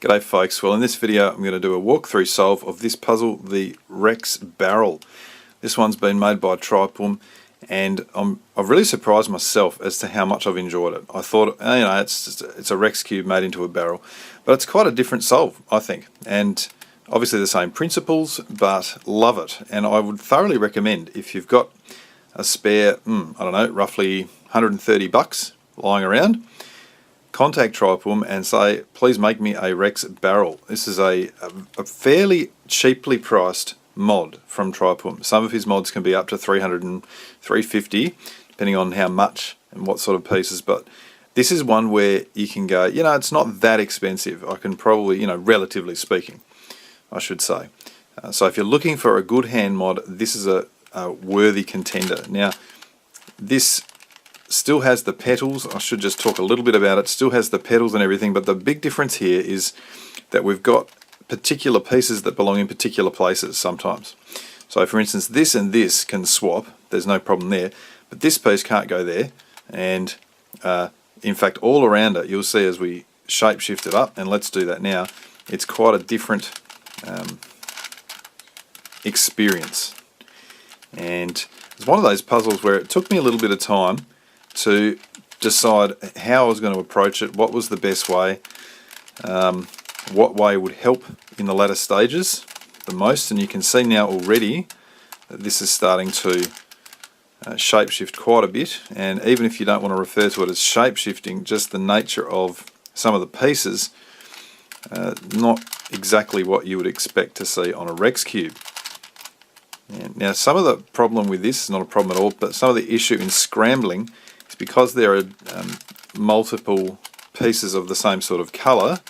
G'day folks, well in this video I'm going to do a walkthrough solve of this puzzle, the Rex barrel. This one's been made by Tripum and I've really surprised myself as to how much I've enjoyed it. I thought, it's a Rex cube made into a barrel, but it's quite a different solve I think, and obviously the same principles, but love it. And I would thoroughly recommend, if you've got a spare, I don't know, roughly 130 bucks lying around, contact Tripum and say, please make me a Rex barrel. This is a fairly cheaply priced mod from Tripum. Some of his mods can be up to 300 and 350 depending on how much and what sort of pieces, but this is one where you can go, it's not that expensive. I can probably, relatively speaking, I should say. So if you're looking for a good hand mod, this is a worthy contender. Now this still has the petals. I should just talk a little bit about it. Still has the petals and everything, but the big difference here is that we've got particular pieces that belong in particular places sometimes. So for instance, this and this can swap, there's no problem there, but this piece can't go there, and in fact all around it you'll see as we shape shift it up, and let's do that now, it's quite a different experience. And it's one of those puzzles where it took me a little bit of time to decide how I was going to approach it, what was the best way, what way would help in the latter stages the most. And you can see now already that this is starting to shapeshift quite a bit, and even if you don't want to refer to it as shapeshifting, just the nature of some of the pieces, not exactly what you would expect to see on a Rex cube. And now some of the problem with this is not a problem at all, but some of the issue in scrambling is because there are multiple pieces of the same sort of colour,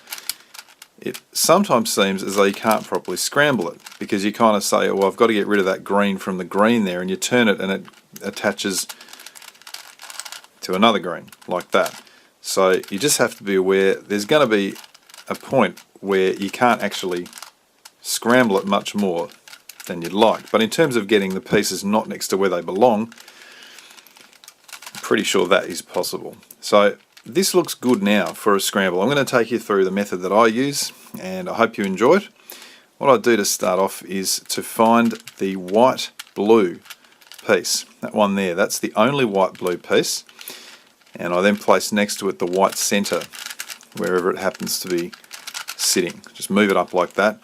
it sometimes seems as though you can't properly scramble it, because you kind of say, well, I've got to get rid of that green from the green there, and you turn it and it attaches to another green like that. So you just have to be aware there's going to be a point where you can't actually scramble it much more than you'd like. But in terms of getting the pieces not next to where they belong, I'm pretty sure that is possible. So this looks good now for a scramble. I'm going to take you through the method that I use, and I hope you enjoy it. What I do to start off is to find the white blue piece, that one there, that's the only white blue piece, and I then place next to it the white center wherever it happens to be sitting. Just move it up like that,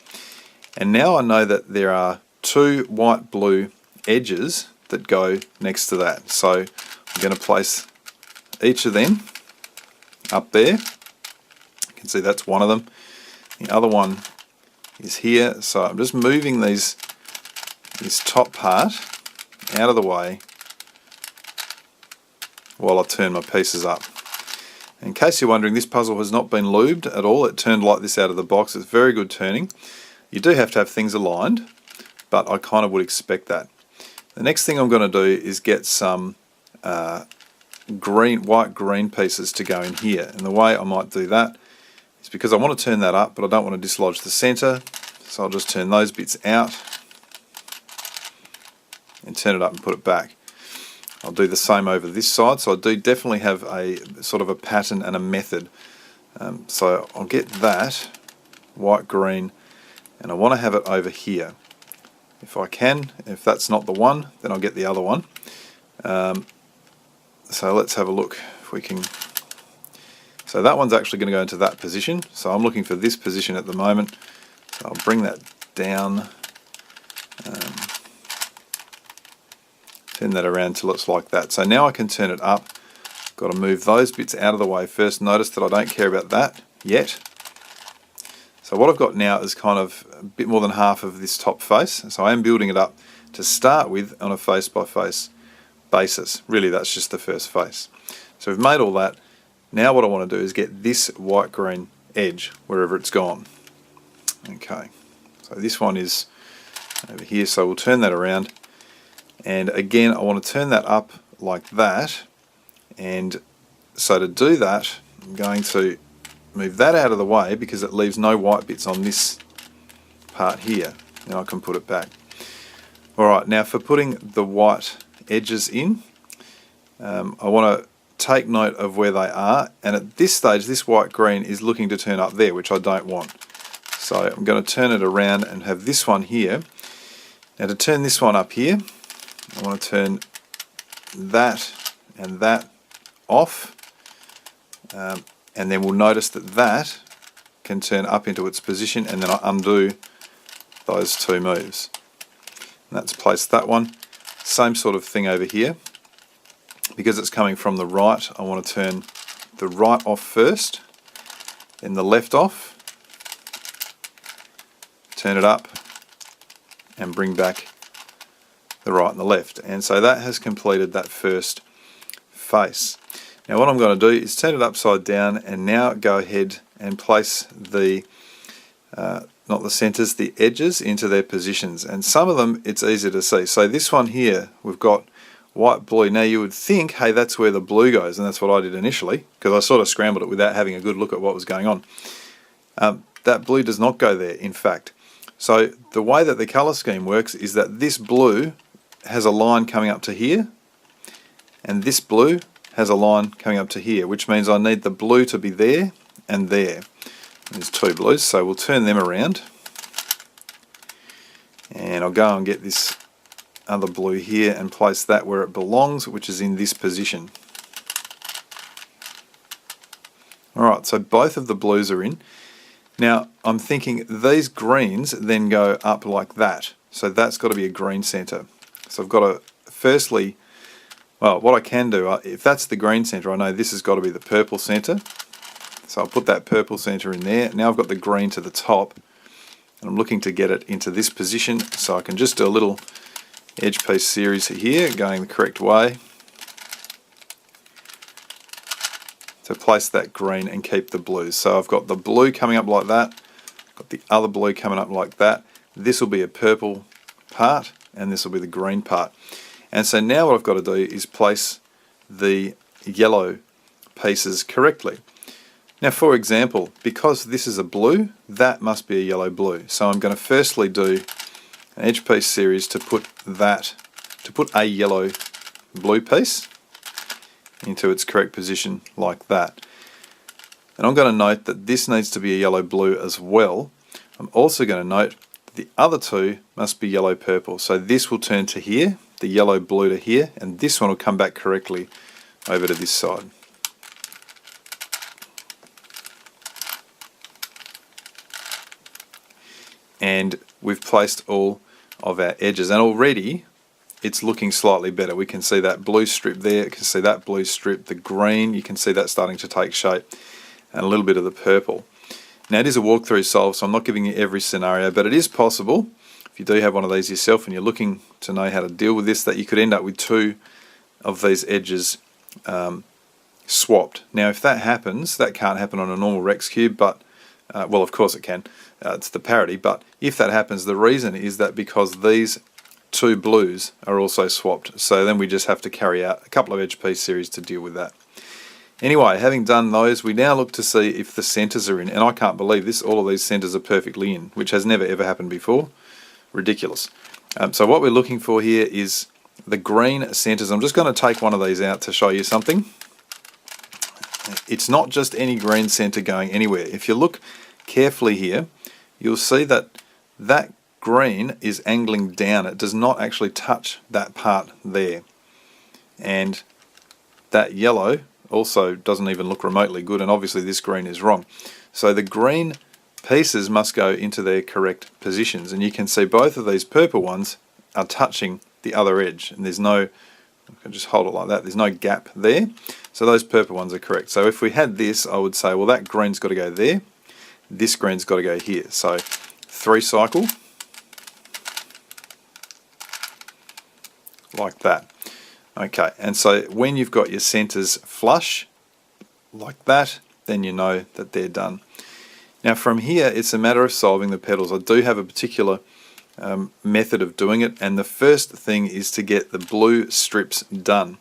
and now I know that there are two white blue edges that go next to that, so I'm going to place each of them up there. You can see that's one of them. The other one is here, so I'm just moving this top part out of the way while I turn my pieces up. In case you're wondering, this puzzle has not been lubed at all. It turned like this out of the box. It's very good turning. You do have to have things aligned, but I kind of would expect that. The next thing I'm going to do is get some white green pieces to go in here, and the way I might do that is because I want to turn that up, but I don't want to dislodge the center, so I'll just turn those bits out and turn it up and put it back. I'll do the same over this side, so I do definitely have a sort of a pattern and a method. So I'll get that white green, and I want to have it over here if I can. If that's not the one, then I'll get the other one. So let's have a look if we can. So that one's actually going to go into that position, so I'm looking for this position at the moment. So I'll bring that down, turn that around till it's like that. So now I can turn it up. Got to move those bits out of the way first. Notice that I don't care about that yet. So what I've got now is kind of a bit more than half of this top face, so I am building it up to start with on a face by face basis. Really, that's just the first face. So we've made all that. Now what I want to do is get this white green edge wherever it's gone. Okay, so this one is over here, so we'll turn that around, and again I want to turn that up like that, and so to do that I'm going to move that out of the way because it leaves no white bits on this part here, and I can put it back. Alright, now for putting the white edges in, I want to take note of where they are, and at this stage this white green is looking to turn up there, which I don't want. So I'm going to turn it around and have this one here. Now to turn this one up here, I want to turn that and that off, and then we'll notice that that can turn up into its position, and then I undo those two moves. And that's placed that one. Same sort of thing over here. Because it's coming from the right, I want to turn the right off first, then the left off, turn it up, and bring back the right and the left. And so that has completed that first face. Now what I'm going to do is turn it upside down, and now go ahead and place the, not the centres, the edges into their positions. And some of them it's easy to see. So this one here, we've got white, blue. Now you would think, hey, that's where the blue goes, and that's what I did initially, because I sort of scrambled it without having a good look at what was going on. That blue does not go there, in fact. So the way that the colour scheme works is that this blue has a line coming up to here, and this blue has a line coming up to here, which means I need the blue to be there and there. There's two blues, so we'll turn them around, and I'll go and get this other blue here and place that where it belongs, which is in this position. Alright, so both of the blues are in. Now I'm thinking these greens then go up like that, so that's got to be a green centre. So I've got to firstly, well, what I can do, if that's the green centre, I know this has got to be the purple centre, so I'll put that purple centre in there. Now I've got the green to the top, and I'm looking to get it into this position, so I can just do a little edge piece series here, going the correct way to place that green and keep the blues. So I've got the blue coming up like that, got the other blue coming up like that. This will be a purple part, and this will be the green part. And so now what I've got to do is place the yellow pieces correctly. Now for example, because this is a blue, that must be a yellow blue. So I'm going to firstly do an edge piece series to put a yellow blue piece into its correct position like that. And I'm going to note that this needs to be a yellow blue as well. I'm also going to note that the other two must be yellow purple. So this will turn to here, the yellow blue to here, and this one will come back correctly over to this side. And we've placed all of our edges, and already it's looking slightly better. We can see that blue strip there, you can see that blue strip, the green, you can see that starting to take shape, and a little bit of the purple. Now it is a walkthrough solve, so I'm not giving you every scenario, but it is possible, if you do have one of these yourself and you're looking to know how to deal with this, that you could end up with two of these edges swapped. Now if that happens, that can't happen on a normal Rex cube, but well, of course it can, it's the parity, but if that happens, the reason is that because these two blues are also swapped, so then we just have to carry out a couple of edge piece series to deal with that. Anyway, having done those, we now look to see if the centres are in, and I can't believe this, all of these centres are perfectly in, which has never ever happened before. Ridiculous. So what we're looking for here is the green centres. I'm just going to take one of these out to show you something. It's not just any green centre going anywhere. If you look carefully here, you'll see that that green is angling down. It does not actually touch that part there. And that yellow also doesn't even look remotely good, and obviously this green is wrong. So the green pieces must go into their correct positions, and you can see both of these purple ones are touching the other edge, and there's no, I can just hold it like that, there's no gap there. So those purple ones are correct. So if we had this, I would say, well, that green's got to go there, this green's got to go here. So 3 cycle, like that. Okay, and so when you've got your centres flush, like that, then you know that they're done. Now from here, it's a matter of solving the petals. I do have a particular method of doing it, and the first thing is to get the blue strips done.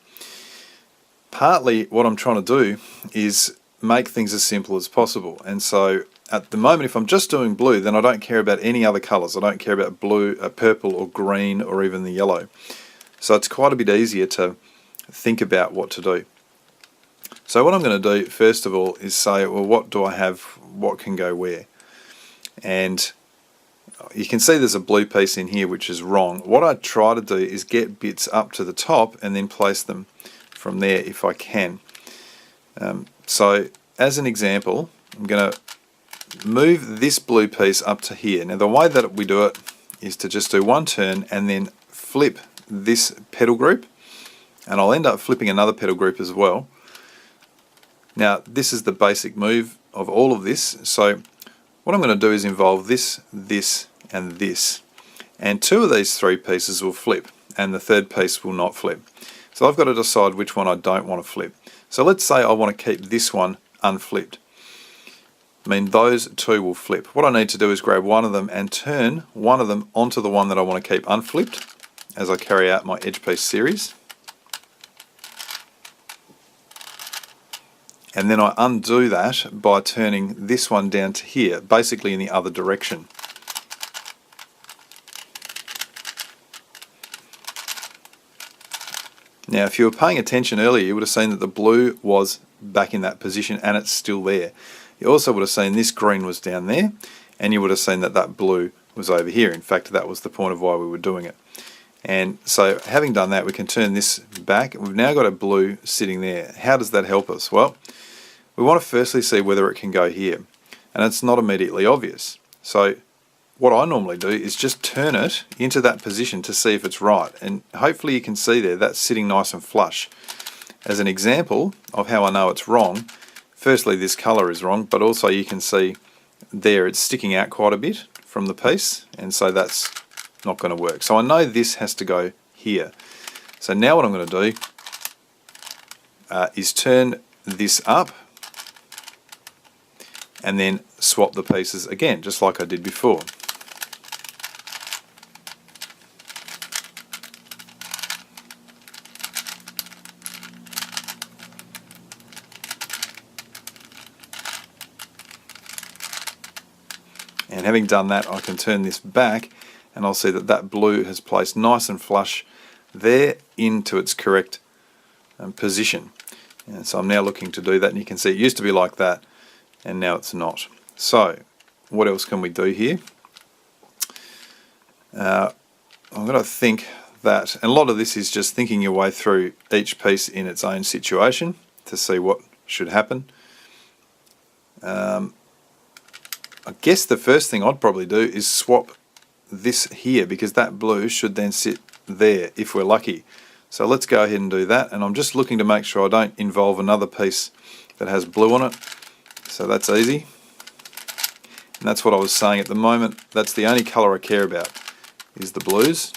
Partly what I'm trying to do is make things as simple as possible, and so at the moment if I'm just doing blue, then I don't care about any other colours. I don't care about blue, purple or green or even the yellow. So it's quite a bit easier to think about what to do. So what I'm going to do first of all is say, well, what do I have, what can go where? And you can see there's a blue piece in here which is wrong. What I try to do is get bits up to the top and then place them from there if I can. So as an example, I'm going to move this blue piece up to here. Now the way that we do it is to just do one turn and then flip this petal group, and I'll end up flipping another petal group as well. Now this is the basic move of all of this. So what I'm going to do is involve this, this and this, and two of these three pieces will flip and the third piece will not flip. So I've got to decide which one I don't want to flip. So let's say I want to keep this one unflipped. I mean, those two will flip. What I need to do is grab one of them and turn one of them onto the one that I want to keep unflipped as I carry out my edge piece series. And then I undo that by turning this one down to here, basically in the other direction. Now if you were paying attention earlier, you would have seen that the blue was back in that position and it's still there. You also would have seen this green was down there, and you would have seen that that blue was over here. In fact, that was the point of why we were doing it. And so having done that, we can turn this back. We've now got a blue sitting there. How does that help us? Well, we want to firstly see whether it can go here, and it's not immediately obvious. So what I normally do is just turn it into that position to see if it's right, and hopefully you can see there that's sitting nice and flush. As an example of how I know it's wrong, firstly this colour is wrong, but also you can see there it's sticking out quite a bit from the piece, and so that's not going to work. So I know this has to go here. So now what I'm going to do is turn this up and then swap the pieces again, just like I did before. And having done that, I can turn this back and I'll see that that blue has placed nice and flush there into its correct position. And so I'm now looking to do that, and you can see it used to be like that and now it's not. So what else can we do here? I'm going to think that, and a lot of this is just thinking your way through each piece in its own situation to see what should happen. I guess the first thing I'd probably do is swap this here, because that blue should then sit there if we're lucky. So let's go ahead and do that, and I'm just looking to make sure I don't involve another piece that has blue on it. So that's easy. And that's what I was saying at the moment. That's the only colour I care about, is the blues.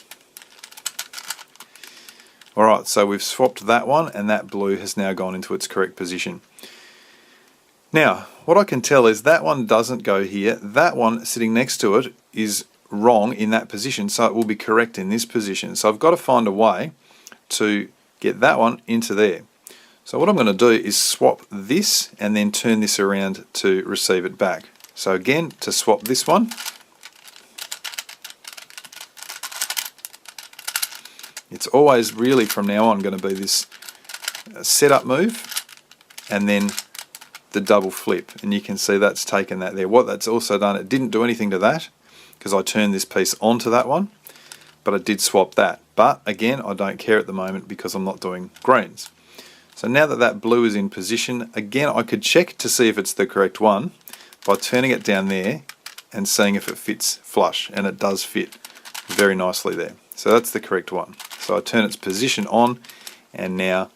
Alright, so we've swapped that one, and that blue has now gone into its correct position. Now, what I can tell is that one doesn't go here. That one sitting next to it is wrong in that position, so it will be correct in this position. So I've got to find a way to get that one into there. So what I'm going to do is swap this and then turn this around to receive it back. So again, to swap this one, it's always really from now on going to be this setup move and then the double flip, and you can see that's taken that there. What that's also done, it didn't do anything to that because I turned this piece onto that one, but I did swap that. But again, I don't care at the moment because I'm not doing greens. So now that that blue is in position, again I could check to see if it's the correct one by turning it down there and seeing if it fits flush, and it does fit very nicely there. So that's the correct one. So I turn its position on and now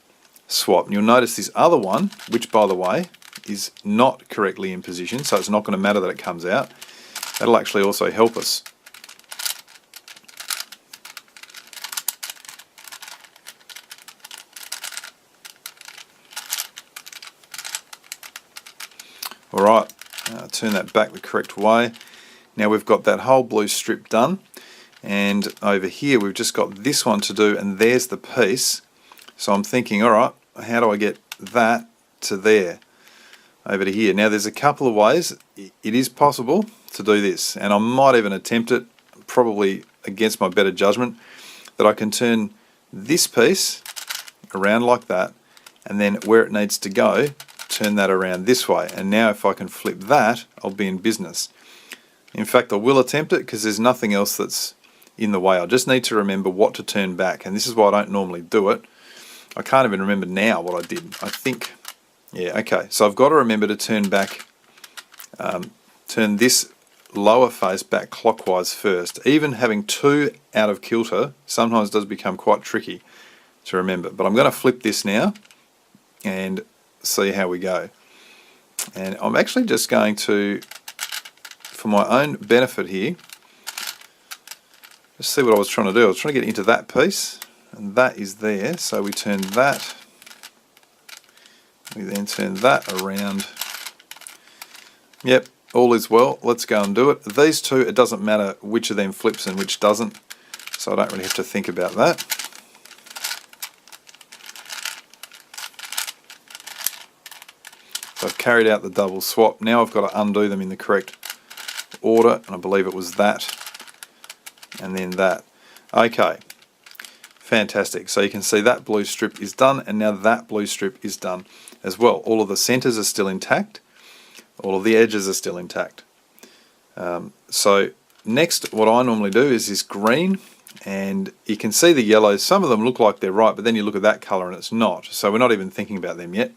swap. And you'll notice this other one, which by the way is not correctly in position, so it's not going to matter that it comes out. That'll actually also help us. Alright, turn that back the correct way. Now we've got that whole blue strip done, and over here we've just got this one to do, and there's the piece. So I'm thinking, alright, how do I get that to there? Over to here. Now there's a couple of ways. It is possible to do this, and I might even attempt it, probably against my better judgment, that I can turn this piece around like that and then where it needs to go, turn that around this way. And now if I can flip that, I'll be in business. In fact, I will attempt it because there's nothing else that's in the way. I just need to remember what to turn back, and this is why I don't normally do it. I can't even remember now what I did. I think, yeah, okay. So I've got to remember to turn back, turn this lower face back clockwise first. Even having two out of kilter sometimes does become quite tricky to remember. But I'm going to flip this now and see how we go. And I'm actually just going to, for my own benefit here, just see what I was trying to do. I was trying to get into that piece, and that is there. So we turn that. We then turn that around. Yep, all is well. Let's go and do it. These two, it doesn't matter which of them flips and which doesn't, so I don't really have to think about that. So I've carried out the double swap. Now I've got to undo them in the correct order, and I believe it was that and then that. Okay, fantastic. So you can see that blue strip is done, and now that blue strip is done as well. All of the centers are still intact, all of the edges are still intact. So next, what I normally do is this green, and you can see the yellows. Some of them look like they're right, but then you look at that color and it's not, so we're not even thinking about them yet.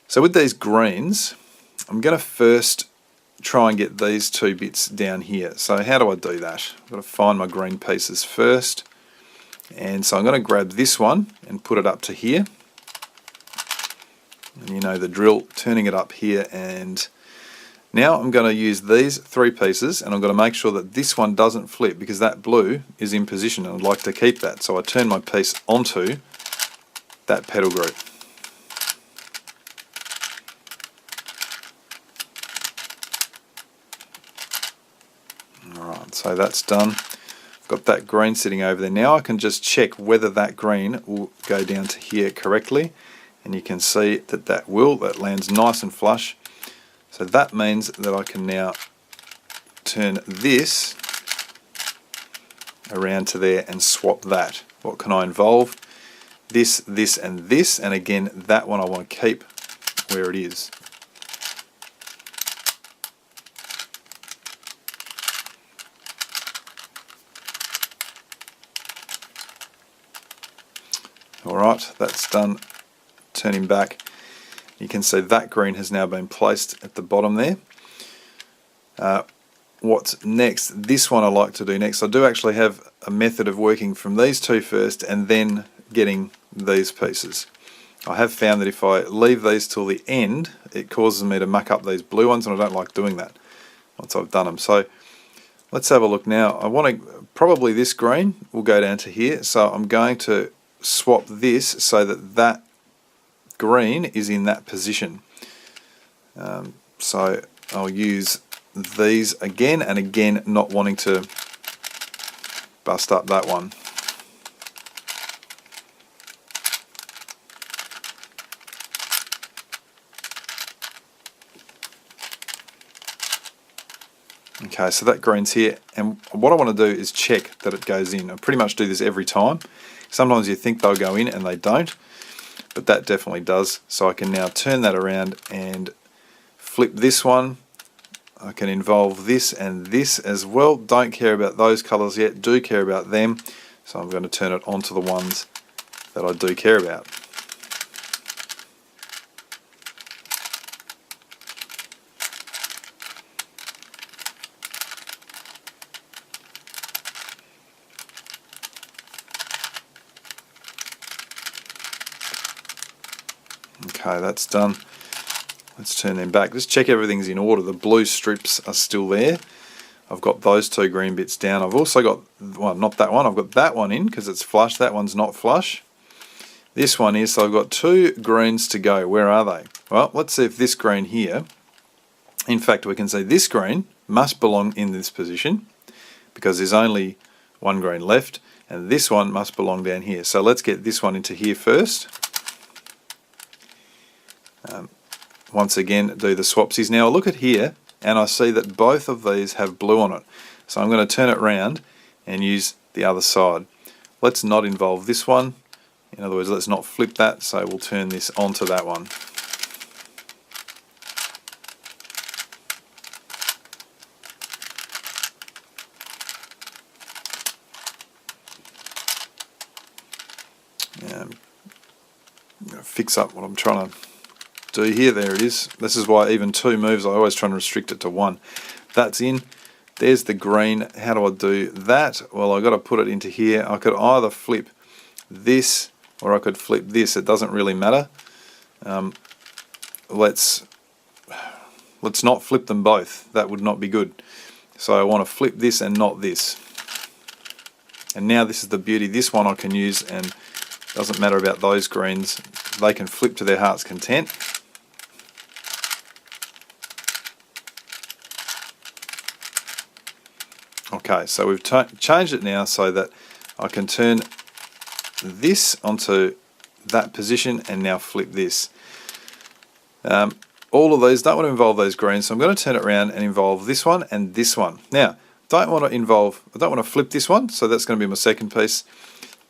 So with these greens, I'm going to first try and get these two bits down here. So how do I do that? I've got to find my green pieces first, and so I'm going to grab this one and put it up to here, and you know the drill, turning it up here. And now I'm going to use these three pieces, and I'm going to make sure that this one doesn't flip because that blue is in position and I'd like to keep that. So I turn my piece onto that petal group. Alright, so that's done. I've got that green sitting over there. Now I can just check whether that green will go down to here correctly, and you can see that that lands nice and flush. So that means that I can now turn this around to there and swap that. What can I involve? This, this and this, and again that one I want to keep where it is. Alright, that's done. Turning back, you can see that green has now been placed at the bottom there. What's next? This one I like to do next. I do actually have a method of working from these two first and then getting these pieces. I have found that if I leave these till the end, it causes me to muck up these blue ones, and I don't like doing that once I've done them. So let's have a look now. I want to, probably this green will go down to here, so I'm going to swap this so that that green is in that position. So I'll use these again and again, not wanting to bust up that one. Okay, so that green's here, and what I want to do is check that it goes in. I pretty much do this every time. Sometimes you think they'll go in and they don't, but that definitely does. So I can now turn that around and flip this one. I can involve this and this as well. Don't care about those colours yet, do care about them. So I'm going to turn it onto the ones that I do care about. Okay, that's done. Let's turn them back. Just check everything's in order. The blue strips are still there. I've got those two green bits down. I've also got, well, not that one. I've got that one in because it's flush. That one's not flush. This one is, so I've got two greens to go. Where are they? Well, let's see if this green here, in fact, we can say this green must belong in this position because there's only one green left, and this one must belong down here. So let's get this one into here first. Once again, do the swapsies. Now I look at here and I see that both of these have blue on it. So I'm going to turn it round and use the other side. Let's not involve this one. In other words, let's not flip that, so we'll turn this onto that one. I'm going to fix up what I'm trying to do here. There it is. This is why even 2 moves, I always try and restrict it to 1. That's in. There's the green. How do I do that? Well, I've got to put it into here. I could either flip this or I could flip this. It doesn't really matter. Let's not flip them both. That would not be good. So I want to flip this and not this. And now this is the beauty. This one I can use, and doesn't matter about those greens. They can flip to their heart's content. Okay, so we've changed it now so that I can turn this onto that position and now flip this. All of these don't want to involve those greens, so I'm going to turn it around and involve this one and this one. Now, I don't want to flip this one, so that's going to be my second piece.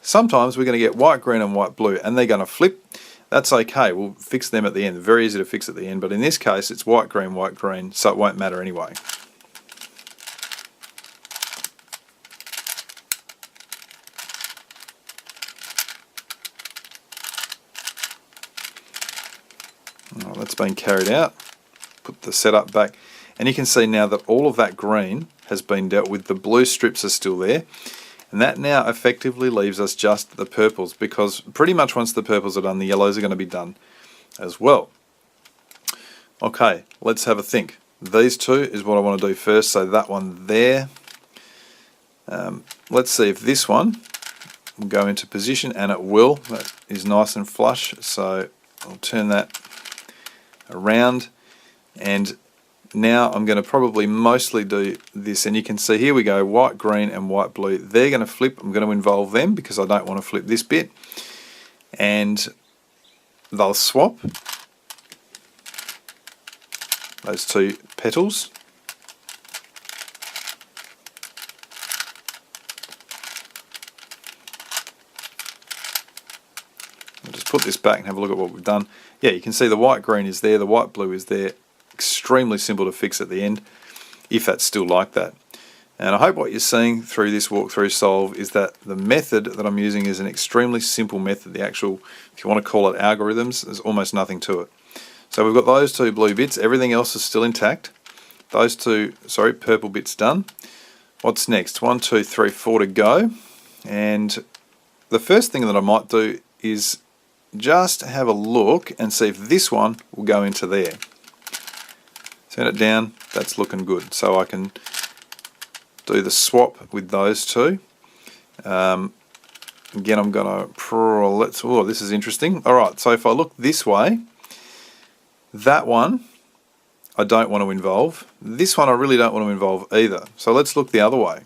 Sometimes we're going to get white, green and white, blue, and they're going to flip. That's okay, we'll fix them at the end. They're very easy to fix at the end, but in this case it's white, green, so it won't matter anyway. Well, that's been carried out. Put the setup back, and you can see now that all of that green has been dealt with. The blue strips are still there, and that now effectively leaves us just the purples, because pretty much once the purples are done, the yellows are going to be done as well. Okay, let's have a think. These two is what I want to do first, so that one there. Let's see if this one will go into position, and it will. That is nice and flush, so I'll turn that around, and now I'm going to probably mostly do this, and you can see here we go, white, green and white, blue. They're going to flip. I'm going to involve them because I don't want to flip this bit, and they'll swap those 2 petals. I'll just put this back and have a look at what we've done. Yeah, you can see the white, green is there, the white, blue is there. Extremely simple to fix at the end, if that's still like that. And I hope what you're seeing through this walkthrough solve is that the method that I'm using is an extremely simple method. The actual, if you want to call it algorithms, there's almost nothing to it. So we've got those 2 blue bits, everything else is still intact. Those 2, purple bits done. What's next? 1, 2, 3, 4 to go. And the first thing that I might do is just have a look and see if this one will go into there. Turn it down, that's looking good. So I can do the swap with those 2. Again, I'm going to, oh, this is interesting. Alright, so if I look this way, that one I don't want to involve. This one I really don't want to involve either. So let's look the other way.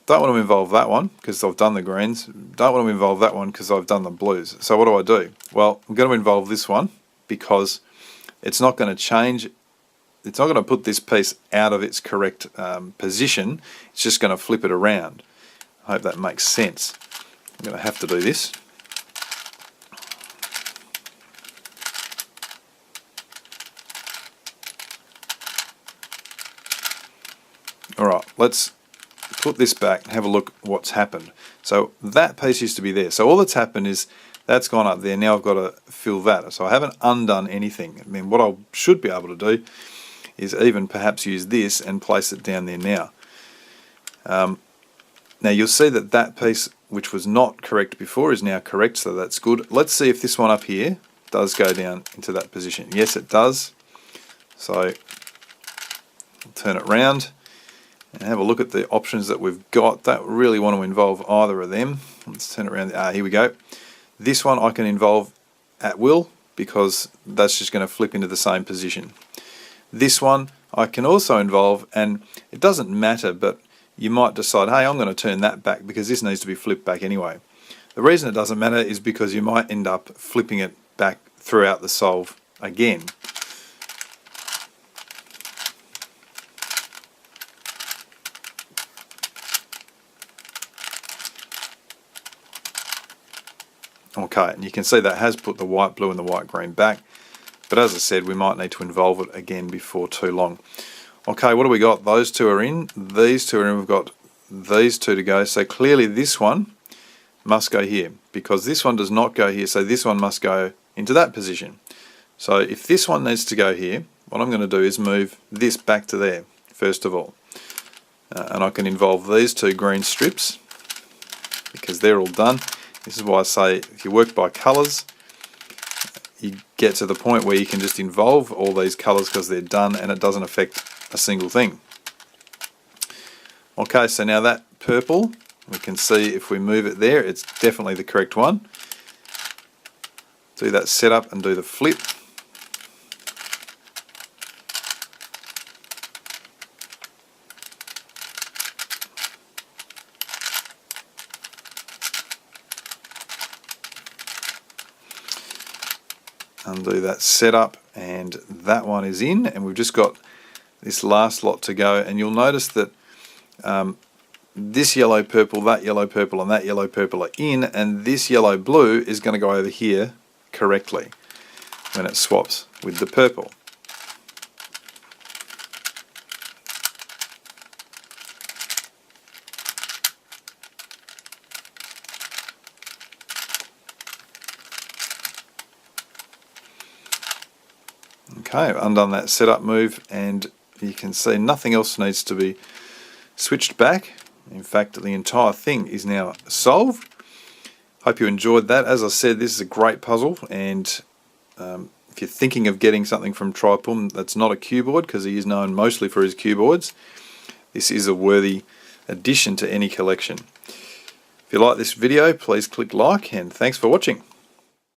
Don't want to involve that one because I've done the greens. Don't want to involve that one because I've done the blues. So what do? Well, I'm going to involve this one because it's not going to change. It's not going to put this piece out of its correct position. It's just going to flip it around. I hope that makes sense. I'm going to have to do this. Alright, let's put this back and have a look what's happened. So that piece used to be there. So all that's happened is that's gone up there. Now I've got to fill that. So I haven't undone anything. I mean, what I should be able to do is even perhaps use this and place it down there now. Now you'll see that that piece which was not correct before is now correct, so that's good. Let's see if this one up here does go down into that position. Yes, it does. So I'll turn it round and have a look at the options that we've got. Don't really want to involve either of them. Let's turn it around. Here we go. This one I can involve at will because that's just going to flip into the same position. This one I can also involve, and it doesn't matter, but you might decide, hey, I'm going to turn that back because this needs to be flipped back anyway. The reason it doesn't matter is because you might end up flipping it back throughout the solve again. Okay, and you can see that has put the white blue and the white green back, but as I said, we might need to involve it again before too long. Okay, what do we got? Those two are in, these two are in, we've got these two to go, so clearly this one must go here, because this one does not go here, so this one must go into that position. So if this one needs to go here, what I'm going to do is move this back to there, first of all. And I can involve these two green strips, because they're all done. This is why I say if you work by colours, you get to the point where you can just involve all these colours because they're done and it doesn't affect a single thing. Okay, so now that purple, we can see if we move it there, it's definitely the correct one. Do that setup and do the flip. Undo that setup, and that one is in, and we've just got this last lot to go. And you'll notice that this yellow purple, that yellow purple and that yellow purple are in, and this yellow blue is going to go over here correctly when it swaps with the purple. Okay, I've undone that setup move, and you can see nothing else needs to be switched back. In fact, the entire thing is now solved. Hope you enjoyed that. As I said, this is a great puzzle, and if you're thinking of getting something from Tripum that's not a cue board, because he is known mostly for his cue boards, this is a worthy addition to any collection. If you like this video, please click like, and thanks for watching.